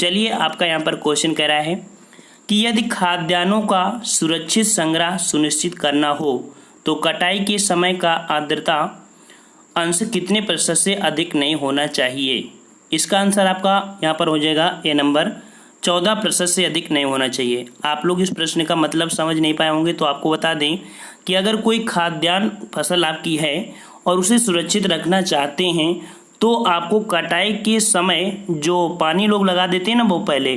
चलिए आपका यहाँ पर क्वेश्चन कह रहा है कि यदि खाद्यान्नों का सुरक्षित संग्रह सुनिश्चित करना हो तो कटाई के समय का आर्द्रता अंश कितने प्रतिशत से अधिक नहीं होना चाहिए। इसका आंसर आपका यहाँ पर हो जाएगा ए नंबर 14% से अधिक नहीं होना चाहिए। आप लोग इस प्रश्न का मतलब समझ नहीं पाए होंगे तो आपको बता दें कि अगर कोई खाद्यान्न फसल आपकी है और उसे सुरक्षित रखना चाहते हैं तो आपको कटाई के समय जो पानी लोग लगा देते हैं ना वो पहले,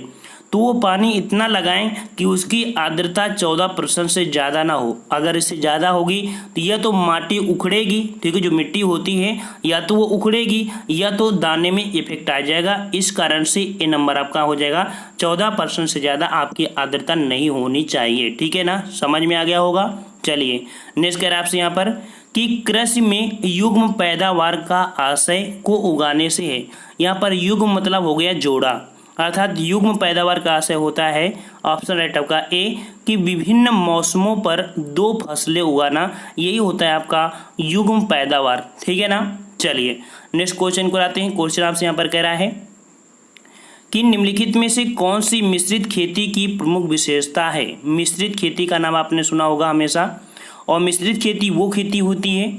तो वो पानी इतना लगाएं कि उसकी आर्द्रता 14% से ज़्यादा ना हो। अगर इससे ज़्यादा होगी तो या तो माटी उखड़ेगी, ठीक है, जो मिट्टी होती है या तो वो उखड़ेगी या तो दाने में इफेक्ट आ जाएगा। इस कारण से ये नंबर आपका हो जाएगा 14% से ज़्यादा आपकी आर्द्रता नहीं होनी चाहिए। ठीक है ना, समझ में आ गया होगा। चलिए नेक्स्ट कह रहा है आपसे यहाँ पर कि कृषि में युग्म पैदावार का आशय को उगाने से है। यहाँ पर युग्म मतलब हो गया जोड़ा, अर्थात युग्म पैदावार का आशय होता है ऑप्शन राइट आपका ए कि विभिन्न मौसमों पर 2 फसलें उगाना, यही होता है आपका युग्म पैदावार। ठीक है ना। चलिए नेक्स्ट क्वेश्चन को आते हैं। क्वेश्चन आपसे यहाँ पर कह रहा है कि निम्नलिखित में से कौन सी मिश्रित खेती की प्रमुख विशेषता है। मिश्रित खेती का नाम आपने सुना होगा हमेशा, और मिश्रित खेती वो खेती होती है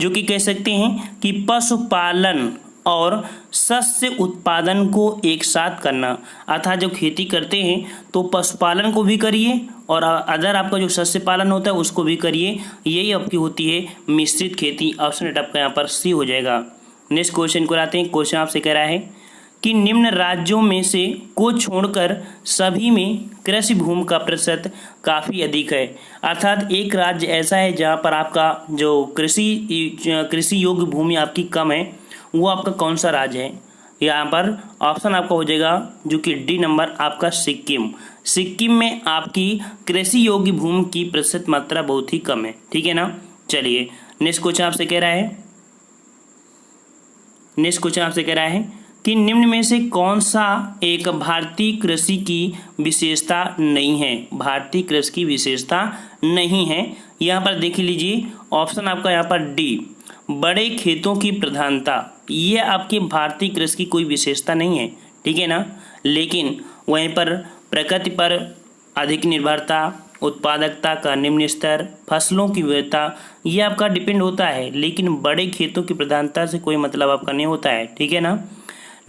जो कि कह सकते हैं कि पशुपालन और शस्य उत्पादन को एक साथ करना। अर्थात जब खेती करते हैं तो पशुपालन को भी करिए और अदर आपका जो शस्य पालन होता है उसको भी करिए, यही आपकी होती है मिश्रित खेती। ऑप्शन आपका यहाँ पर सी हो जाएगा। नेक्स्ट क्वेश्चन को आते हैं। क्वेश्चन आपसे कह रहा है कि निम्न राज्यों में से को छोड़कर सभी में कृषि भूमि का प्रतिशत काफ़ी अधिक है। अर्थात एक राज्य ऐसा है जहाँ पर आपका जो कृषि योग्य भूमि आपकी कम है, वो आपका कौन सा राज्य है। यहाँ पर ऑप्शन आपका हो जाएगा जो कि डी नंबर आपका सिक्किम। सिक्किम में आपकी कृषि योग्य भूमि की प्रतिशत मात्रा बहुत ही कम है। ठीक है ना। चलिए नेक्स्ट क्वेश्चन आपसे कह रहा है कि निम्न में से कौन सा एक भारतीय कृषि की विशेषता नहीं है। भारतीय कृषि की विशेषता नहीं है, यहाँ पर देख लीजिए ऑप्शन आपका यहाँ पर डी बड़े खेतों की प्रधानता। ये आपकी भारतीय कृषि की कोई विशेषता नहीं है। ठीक है ना। लेकिन वहीं पर प्रकृति पर अधिक निर्भरता, उत्पादकता का निम्न स्तर, फसलों की विविधता, ये आपका डिपेंड होता है, लेकिन बड़े खेतों की प्रधानता से कोई मतलब आपका नहीं होता है। ठीक है ना।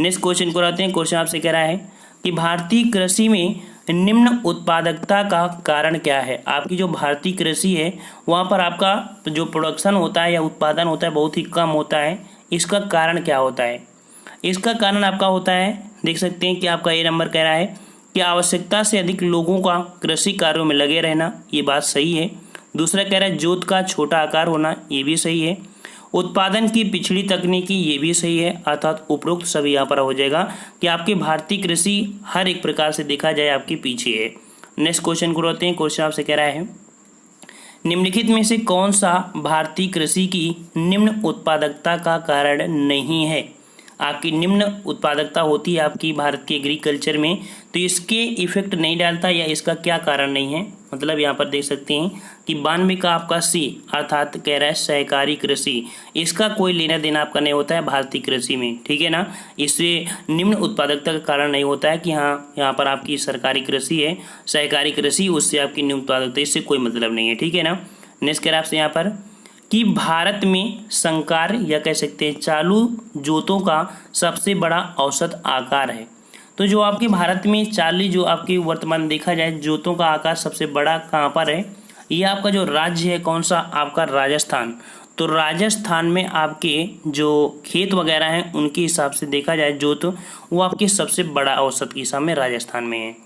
नेक्स्ट क्वेश्चन को आते हैं। क्वेश्चन आपसे कह रहा है कि भारतीय कृषि में निम्न उत्पादकता का कारण क्या है। आपकी जो भारतीय कृषि है वहाँ पर आपका जो प्रोडक्शन होता है या उत्पादन होता है बहुत ही कम होता है। इसका कारण क्या होता है। इसका कारण आपका होता है, देख सकते हैं कि आपका ये नंबर कह रहा है कि आवश्यकता से अधिक लोगों का कृषि कार्यों में लगे रहना, ये बात सही है। दूसरा कह रहा है जोत का छोटा आकार होना, ये भी सही है। उत्पादन की पिछड़ी तकनीकी, ये भी सही है। अर्थात उपरोक्त सभी यहाँ पर हो जाएगा कि आपकी भारतीय कृषि हर एक प्रकार से देखा जाए आपके पीछे है। नेक्स्ट क्वेश्चन को रहते हैं। क्वेश्चन आपसे कह रहा है निम्नलिखित में से कौन सा भारतीय कृषि की निम्न उत्पादकता का कारण नहीं है। आपकी निम्न उत्पादकता होती है आपकी भारत के एग्रीकल्चर में, तो इसके इफेक्ट नहीं डालता या इसका क्या कारण नहीं है। मतलब यहाँ पर देख सकते हैं कि 92 का आपका सी अर्थात कह रहा है सहकारी कृषि, इसका कोई लेना देना आपका नहीं होता है भारतीय कृषि में। ठीक है ना। इससे निम्न उत्पादकता का कारण नहीं होता है कि हाँ यहाँ पर आपकी सरकारी कृषि है, सहकारी कृषि, उससे आपकी निम्न उत्पादकता, इससे कोई मतलब नहीं है। ठीक है ना। नेक्स्ट कह रहा है आपसे यहाँ पर कि भारत में संकर या कह सकते हैं चालू जोतों का सबसे बड़ा औसत आकार है। तो जो आपके भारत में चाली जो आपकी वर्तमान देखा जाए जोतों का आकार सबसे बड़ा कहाँ पर है, ये आपका जो राज्य है कौन सा, आपका राजस्थान। तो राजस्थान में आपके जो खेत वगैरह हैं उनके हिसाब से देखा जाए जोत, वो आपके सबसे बड़ा औसत के हिसाब में राजस्थान में है।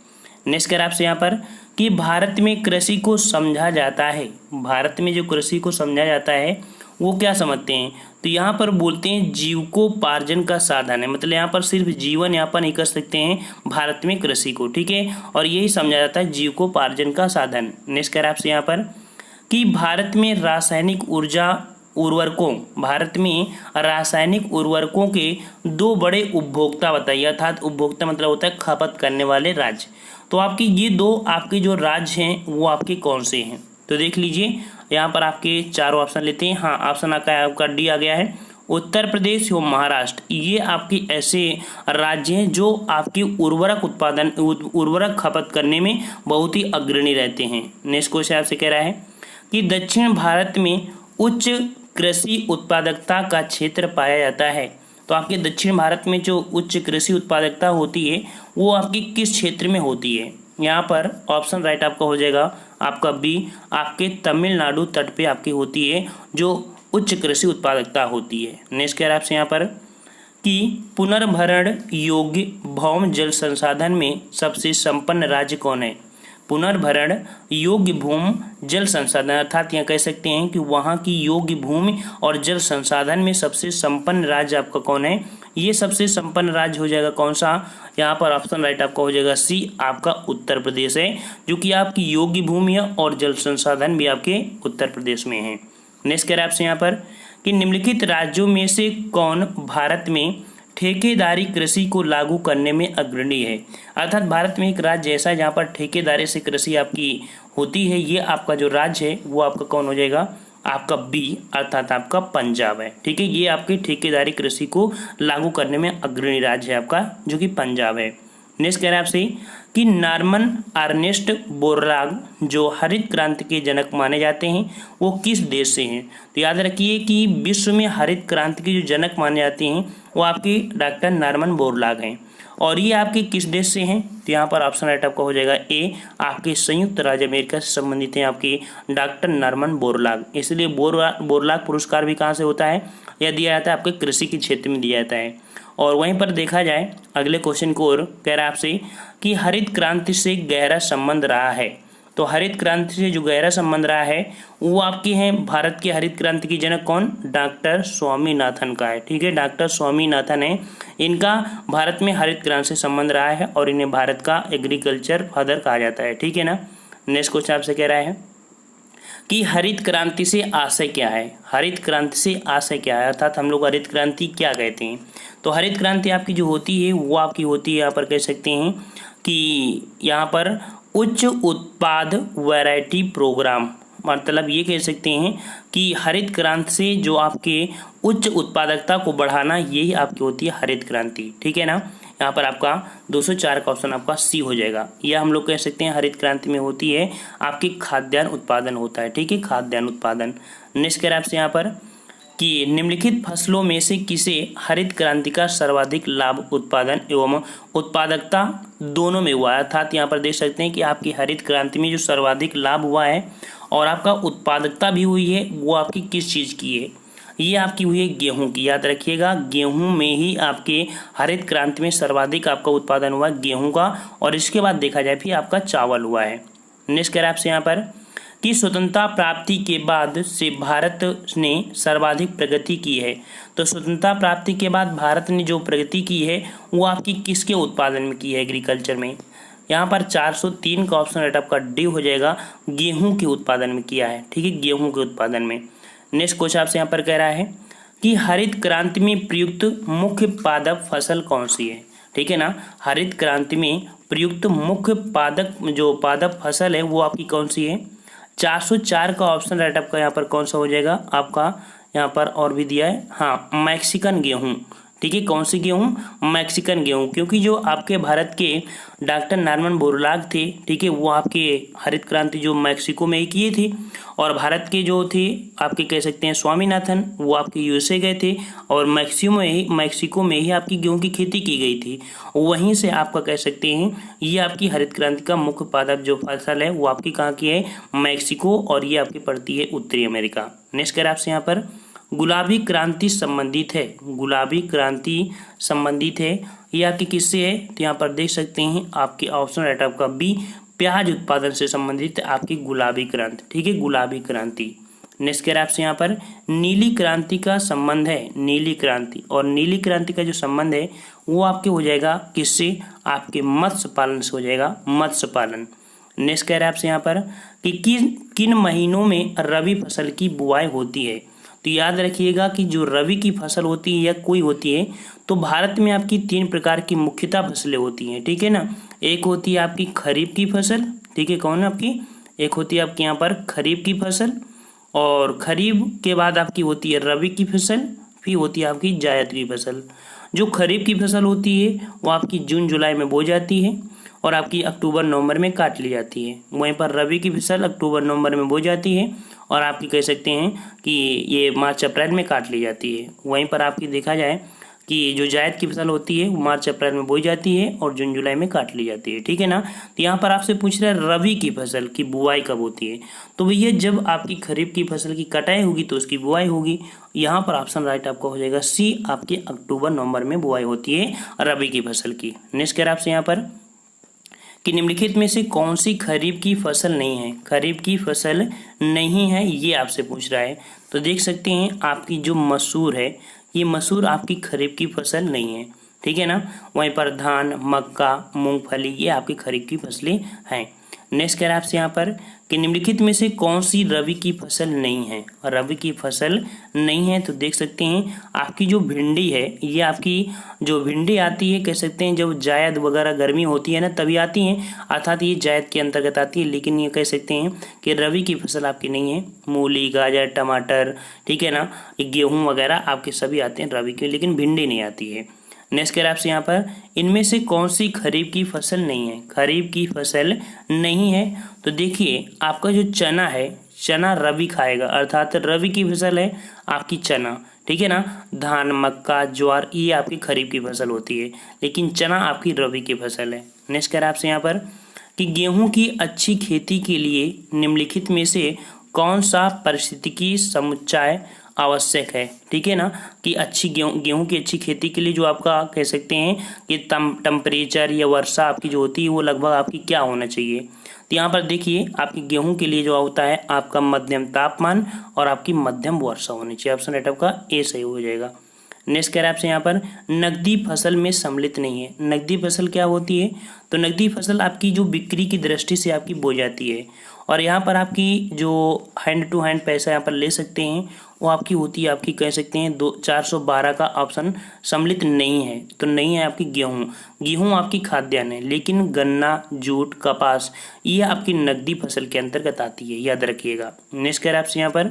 नेक्स्ट कह रहा है आपसे यहाँ पर कि भारत में कृषि को समझा जाता है। भारत में जो कृषि को समझा जाता है वो क्या समझते हैं, तो यहाँ पर बोलते हैं जीविकोपार्जन का साधन है। मतलब यहाँ पर सिर्फ जीवन यापन ही कर सकते हैं भारत में कृषि को। ठीक है, और यही समझा जाता है जीविकोपार्जन का साधन। नेक्स्ट कह रहा है आपसे यहाँ पर कि भारत में रासायनिक उर्वरकों के 2 बड़े उपभोक्ता बताइए। अर्थात उपभोक्ता मतलब होता है खपत करने वाले राज्य। तो आपकी ये 2 आपके जो राज्य हैं वो आपके कौन से हैं, तो देख लीजिए यहाँ पर आपके चारों ऑप्शन लेते हैं। हाँ, ऑप्शन आपका डी आ गया है उत्तर प्रदेश एवं महाराष्ट्र, ये आपके ऐसे राज्य हैं जो आपकी उर्वरक खपत करने में बहुत ही अग्रणी रहते हैं। नेक्स्ट क्वेश्चन आपसे कह रहा है कि दक्षिण भारत में उच्च कृषि उत्पादकता का क्षेत्र पाया जाता है। तो आपके दक्षिण भारत में जो उच्च कृषि उत्पादकता होती है वो आपकी किस क्षेत्र में होती है? यहाँ पर ऑप्शन राइट आपका हो जाएगा आपका बी, आपके तमिलनाडु तट पे आपकी होती है जो उच्च कृषि उत्पादकता होती है। नेक्स्ट कह रहा है आपसे यहाँ पर कि पुनर्भरण योग्य भौम जल संसाधन में सबसे संपन्न राज्य कौन है? पुनर्भरण योग्य भूमि जल संसाधन, अर्थात यहाँ कह सकते हैं कि वहाँ की योग्य भूमि और जल संसाधन में सबसे संपन्न राज्य आपका कौन है? ये सबसे संपन्न राज्य हो जाएगा कौन सा? यहाँ पर ऑप्शन राइट आपका हो जाएगा सी, आपका उत्तर प्रदेश है, जो कि आपकी योग्य भूमि है और जल संसाधन भी आपके उत्तर प्रदेश में है। नेक्स्ट कह रहा है आपसे यहाँ पर कि निम्नलिखित राज्यों में से कौन भारत में ठेकेदारी कृषि को लागू करने में अग्रणी है? अर्थात भारत में एक राज्य ऐसा है जहाँ पर ठेकेदारी से कृषि आपकी होती है। ये आपका जो राज्य है वो आपका कौन हो जाएगा? आपका बी, अर्थात आपका पंजाब है। ठीक है, ये आपकी ठेकेदारी कृषि को लागू करने में अग्रणी राज्य है आपका, जो कि पंजाब है। नेक्स्ट कह रहा है आपसे कि नॉर्मन अर्नेस्ट बोरलाग जो हरित क्रांति के जनक माने जाते हैं वो किस देश से हैं? तो याद रखिए कि विश्व में हरित क्रांति के जो जनक माने जाते हैं वो आपके डॉक्टर नॉर्मन बोरलाग हैं। और ये आपके किस देश से हैं? तो यहाँ पर ऑप्शन राइट आपका हो जाएगा ए, आपके संयुक्त राज्य अमेरिका से संबंधित हैं आपके डॉक्टर नॉर्मन बोरलाग। इसलिए बोरलाग पुरस्कार भी कहाँ से होता है? यह दिया जाता है आपके कृषि के क्षेत्र में दिया जाता है। और वहीं पर देखा जाए अगले क्वेश्चन को, और कह रहा है आपसे कि हरित क्रांति से गहरा संबंध रहा है। तो हरित क्रांति से जो गहरा संबंध रहा है वो आपके हैं भारत के हरित क्रांति की जनक कौन? डॉक्टर स्वामीनाथन का है। ठीक है, डॉक्टर स्वामीनाथन है, इनका भारत में हरित क्रांति से संबंध रहा है और इन्हें भारत का एग्रीकल्चर फादर कहा जाता है। ठीक है ना। नेक्स्ट क्वेश्चन आपसे कह रहा है कि हरित क्रांति से आशय क्या है? हरित क्रांति से आशय क्या है, अर्थात हम लोग हरित क्रांति क्या कहते हैं? तो हरित क्रांति आपकी जो होती है वो आपकी होती है, यहाँ पर कह सकते हैं कि यहाँ पर उच्च उत्पाद वैरायटी प्रोग्राम, मतलब ये कह सकते हैं कि हरित क्रांति से जो आपके उच्च उत्पादकता को बढ़ाना, यही आपकी होती है हरित क्रांति। ठीक है ना। यहाँ पर आपका 204 का ऑप्शन आपका सी हो जाएगा। यह हम लोग कह सकते हैं हरित क्रांति में होती है आपकी खाद्यान्न उत्पादन होता है। ठीक है, खाद्यान्न उत्पादन। नेक्स्ट कह रहा है आपसे यहाँ पर कि निम्नलिखित फसलों में से किसे हरित क्रांति का सर्वाधिक लाभ उत्पादन एवं उत्पादकता दोनों में हुआ है? अर्थात यहाँ पर देख सकते हैं कि आपकी हरित क्रांति में जो सर्वाधिक लाभ हुआ है और आपका उत्पादकता भी हुई है वो आपकी किस चीज़ की है? ये आपकी हुई है गेहूं की। याद रखिएगा, गेहूं में ही आपके हरित क्रांति में सर्वाधिक आपका उत्पादन हुआ गेहूं का, और इसके बाद देखा जाए फिर आपका चावल हुआ है। नेक्स्ट कह रहा है आपसे यहाँ पर कि स्वतंत्रता प्राप्ति के बाद से भारत ने सर्वाधिक प्रगति की है। तो स्वतंत्रता प्राप्ति के बाद भारत ने जो प्रगति की है वो आपकी किसके उत्पादन में की है? एग्रीकल्चर में। यहाँ पर 403 का ऑप्शन राइट आपका डी हो जाएगा, गेहूं के उत्पादन में किया है। ठीक है, गेहूं के उत्पादन में। नेक्स्ट क्वेश्चन आपसे यहाँ पर कह रहा है कि हरित क्रांति में प्रयुक्त मुख्य पादप फसल कौन सी है? ठीक है ना, हरित क्रांति में प्रयुक्त मुख्य पादप फसल है वो आपकी कौन सी है? 404 का ऑप्शन राइट आपका यहाँ पर कौन सा हो जाएगा? आपका यहाँ पर और भी दिया है, हाँ, मैक्सिकन गेहूं। ठीक है, कौन सी गेहूं? मैक्सिकन गेहूं, क्योंकि जो आपके भारत के डॉक्टर नॉर्मन बोरलाग थे, ठीक है, वो आपके हरित क्रांति जो मैक्सिको में ही किए थे, और भारत के जो थे आपके कह सकते हैं स्वामीनाथन, वो आपके यूएसए गए थे और मैक्सिको में ही आपकी गेहूं की खेती की गई थी। वहीं से आपका कह सकते हैं ये आपकी हरित क्रांति का मुख्य पादप जो फसल है वो आपकी कहाँ की है? मैक्सिको, और ये आपकी पड़ती है उत्तरी अमेरिका। नेक्स्ट कर आपसे यहाँ पर गुलाबी क्रांति संबंधित है। गुलाबी क्रांति संबंधित है, ये आपकी किससे है? तो यहाँ पर देख सकते हैं आपके ऑप्शन राइट आपका बी, प्याज उत्पादन से संबंधित आपकी गुलाबी क्रांति। ठीक है, गुलाबी क्रांति। नेक्स्ट कह रहा है आपसे यहाँ पर नीली क्रांति का संबंध है। नीली क्रांति, और नीली क्रांति का जो संबंध है वो आपके हो जाएगा किससे? आपके मत्स्य पालन से हो जाएगा, मत्स्य पालन। नेक्स्ट कह रहा है आपसे यहाँ पर कि किन महीनों में रबी फसल की बुआई होती है? तो याद रखिएगा कि जो रबी की फसल होती है या कोई होती है, तो भारत में आपकी 3 प्रकार की मुख्यतः फसलें होती हैं। ठीक है ना, एक होती है आपकी खरीफ की फसल। ठीक है, कौन है आपकी? एक होती है आपके यहाँ पर खरीफ की फसल, और खरीफ के बाद आपकी होती है रबी की फसल, फिर होती है आपकी जायद की फसल। जो खरीफ की फसल होती है वो आपकी जून जुलाई में बो जाती है और आपकी अक्टूबर नवंबर में काट ली जाती है। वहीं पर रबी की फसल अक्टूबर नवंबर में बो जाती है और आपकी कह सकते हैं कि ये मार्च अप्रैल में काट ली जाती है। वहीं पर आपकी देखा जाए कि जो जायद की फसल होती है वो मार्च अप्रैल में बोई जाती है और जून जुलाई में काट ली जाती है, ठीक है ना। तो यहाँ पर आपसे पूछ रहा है रबी की फसल की बुआई कब होती है, तो भैया जब आपकी खरीफ की फसल की कटाई होगी तो उसकी बुआई होगी। यहाँ पर ऑप्शन राइट आपका हो जाएगा सी, आपके अक्टूबर नवंबर में बुआई होती है रबी की फसल की। नेक्स्ट कह रहा है आपसे यहाँ पर कि निम्नलिखित में से कौन सी खरीफ की फसल नहीं है, खरीफ की फसल नहीं है ये आपसे पूछ रहा है। तो देख सकते हैं आपकी जो मसूर है, ये मसूर आपकी खरीफ की फसल नहीं है, ठीक है ना। वहीं पर धान, मक्का, मूंगफली ये आपकी खरीफ की फसलें हैं। नेक्स्ट कह रहा है आपसे यहाँ पर कि निम्नलिखित में से कौन सी रबी की फसल नहीं है, रबी की फसल नहीं है। तो देख सकते हैं आपकी जो भिंडी है, ये आपकी जो भिंडी आती है कह सकते हैं जब जायद वगैरह गर्मी होती है ना तभी आती है, अर्थात ये जायद के अंतर्गत आती है। लेकिन ये कह सकते हैं कि रबी की फसल आपकी नहीं है। मूली, गाजर, टमाटर, ठीक है ना, गेहूँ वगैरह आपके सभी आते हैं रबी के, लेकिन भिंडी नहीं आती है। नेक्स्ट कह रहा है आपसे यहाँ पर इनमें से कौन सी खरीफ की फसल नहीं है, खरीफ की फसल नहीं है। तो देखिए आपका जो चना है, चना रबी खाएगा, अर्थात रबी की फसल है आपकी चना, ठीक है ना। धान, मक्का, ज्वार ये आपकी खरीफ की फसल होती है, लेकिन चना आपकी रबी की फसल है। नेक्स्ट कह रहा है आपसे यहाँ पर कि गेहूं की अच्छी खेती के लिए निम्नलिखित में से कौन सा पारिस्थितिकी समुच्चय आवश्यक है, ठीक है ना। कि अच्छी गेहूं की अच्छी खेती के लिए जो आपका कह सकते हैं कि टेम्परेचर या वर्षा आपकी जो होती है वो लगभग आपकी क्या होना चाहिए। तो यहाँ पर देखिए आपकी गेहूं के लिए जो होता है आपका मध्यम तापमान और आपकी मध्यम वर्षा होनी चाहिए। ऑप्शन राइट आपका ए सही हो जाएगा। नेक्स्ट कह रहा है आपसे यहाँ पर नकदी फसल में सम्मिलित नहीं है। नकदी फसल क्या होती है, तो नकदी फसल आपकी जो बिक्री की दृष्टि से आपकी बो जाती है और यहाँ पर आपकी जो हैंड टू हैंड पैसा यहाँ पर ले सकते हैं वो आपकी होती है, आपकी कह सकते हैं 412 का ऑप्शन सम्मिलित नहीं है। तो नहीं है आपकी गेहूँ, गेहूँ आपकी खाद्यान्न है, लेकिन गन्ना, जूट, कपास ये आपकी नकदी फसल के अंतर्गत आती है, याद रखिएगा। नेक्स्ट कह रहा है आपसे यहाँ पर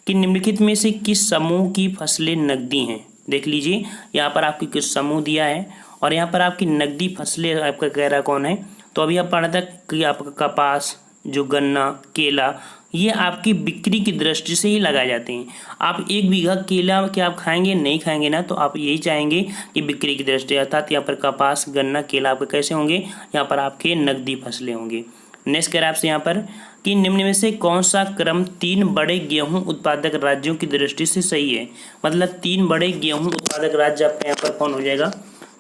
कि निम्नलिखित में से किस समूह की फसलें नकदी हैं। देख लीजिए यहाँ पर आपकी कुछ समूह दिया है और यहाँ पर आपकी नकदी फसलें आपका कह रहा कौन है। तो अभी आप पढ़ा था कि आपका कपास, जो गन्ना, केला ये आपकी बिक्री की दृष्टि से ही लगाए जाते हैं। आप 1 बीघा केला क्या आप खाएंगे, नहीं खाएंगे ना, तो आप यही चाहेंगे कि बिक्री की दृष्टि, अर्थात यहाँ पर कपास, गन्ना, केला आपके कैसे होंगे, यहाँ पर आपके नकदी फसलें होंगी। नेक्स्ट कह रहा है आपसे यहाँ पर कि निम्न में से कौन सा क्रम 3 बड़े गेहूं उत्पादक राज्यों की दृष्टि से सही है। मतलब 3 बड़े गेहूं उत्पादक राज्य आपका यहाँ पर कौन हो जाएगा।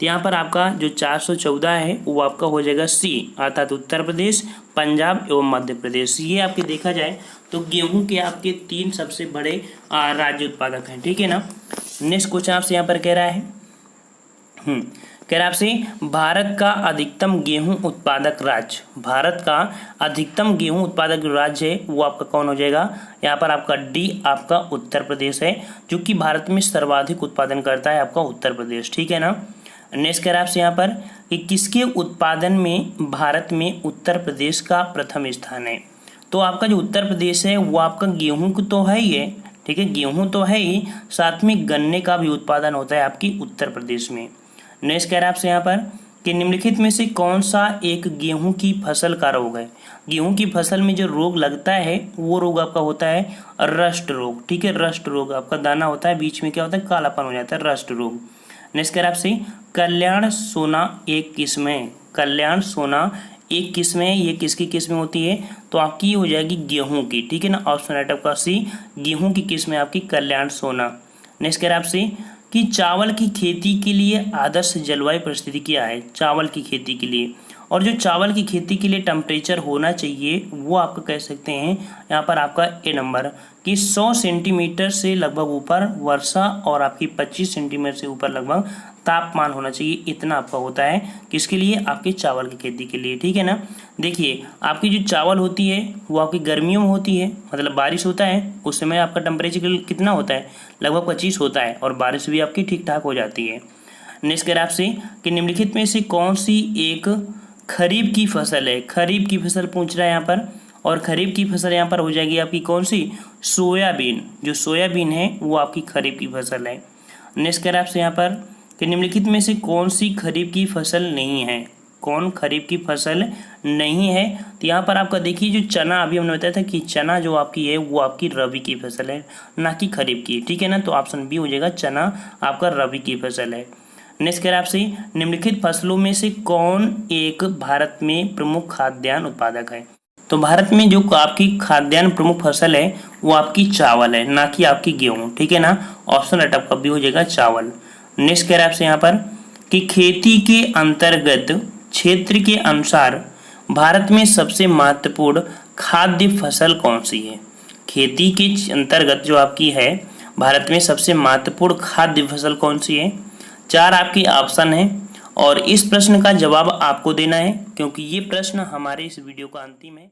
तो यहाँ पर आपका जो 414 है वो आपका हो जाएगा सी, अर्थात उत्तर प्रदेश, पंजाब एवं मध्य प्रदेश। ये आपके देखा जाए तो गेहूं के आपके 3 सबसे बड़े राज्य उत्पादक हैं, ठीक है ना। नेक्स्ट क्वेश्चन आपसे यहाँ पर कह रहा है कह रहा आपसे भारत का अधिकतम गेहूं उत्पादक राज्य, भारत का अधिकतम गेहूं उत्पादक राज्य है वो आपका कौन हो जाएगा। यहाँ पर आपका डी आपका उत्तर प्रदेश है, जो कि भारत में सर्वाधिक उत्पादन करता है आपका उत्तर प्रदेश, ठीक है ना। नेक्स्ट कह रहा है आपसे यहाँ पर कि किसके उत्पादन में भारत में उत्तर प्रदेश का प्रथम स्थान है। तो आपका जो उत्तर प्रदेश है वो आपका गेहूं तो है ही है, ठीक है, गेहूं तो है ही, साथ में गन्ने का भी उत्पादन होता है आपकी उत्तर प्रदेश में। नेक्स्ट कह रहा है आपसे यहाँ पर कि निम्नलिखित में से कौन सा एक गेहूं की फसल का रोग है। गेहूं की फसल में जो रोग लगता है वो रोग आपका होता है रस्ट रोग, ठीक है, रस्ट रोग। आपका दाना होता है बीच में क्या होता है, कालापन हो जाता है, रस्ट रोग। नेक्स्ट कह रहा है आपसे कल्याण सोना एक किस्म है, कल्याण सोना एक किस्म है, ये किसकी किस्म होती है, तो आपकी हो जाएगी गेहूं की, ठीक है ना। ऑप्शन राइट आपका सी, गेहूं की किस्म है आपकी कल्याण सोना। नेक्स्ट कह रहा है आपसे कि चावल की खेती के लिए आदर्श जलवायु परिस्थिति क्या है, चावल की खेती के लिए। और जो चावल की खेती के लिए टेम्परेचर होना चाहिए वो आपका कह सकते हैं यहाँ पर आपका ए नंबर कि 100 सेंटीमीटर से लगभग ऊपर वर्षा और आपकी 25 सेंटीमीटर से ऊपर लगभग तापमान होना चाहिए, इतना आपका होता है किसके लिए, आपके चावल की खेती के लिए, ठीक है ना। देखिए आपकी जो चावल होती है वो आपकी गर्मियों में होती है, मतलब बारिश होता है उस समय आपका टेम्परेचर कितना होता है, लगभग 25 होता है और बारिश भी आपकी ठीक ठाक हो जाती है। नेक्स्ट कह रहा है आपसे कि निम्नलिखित में से कौन सी एक खरीफ की फसल है, खरीफ की फसल पूछ रहा है यहाँ पर, और खरीफ की फसल यहाँ पर हो जाएगी आपकी कौन सी, सोयाबीन। जो सोयाबीन है वो आपकी खरीफ की फसल है। नेक्स्ट कह रहा है आपसे यहाँ पर कि निम्नलिखित में से कौन सी खरीफ की फसल नहीं है, कौन खरीफ की फसल नहीं है। तो यहाँ पर आपका देखिए जो चना, अभी हमने बताया था कि चना जो आपकी है वो आपकी रबी की फसल है, ना कि खरीफ की, ठीक है ना। तो ऑप्शन बी हो जाएगा, चना आपका रबी की फसल है। नेक्स्ट कह रहा है आपसे निम्नलिखित फसलों में से कौन एक भारत में प्रमुख खाद्यान्न उत्पादक है। तो भारत में जो आपकी खाद्यान्न प्रमुख फसल है वो आपकी चावल है, ना कि आपकी गेहूँ, ठीक है ना। ऑप्शन राइट आपका बी हो जाएगा, चावल। नेक्स्ट कह रहा है आपसे यहाँ पर कि खेती के अंतर्गत क्षेत्र के अनुसार भारत में सबसे महत्वपूर्ण खाद्य फसल कौन सी है। खेती के अंतर्गत जो आपकी है भारत में सबसे महत्वपूर्ण खाद्य फसल कौन सी है। 4 आपके ऑप्शन है और इस प्रश्न का जवाब आपको देना है, क्योंकि ये प्रश्न हमारे इस वीडियो का अंतिम है।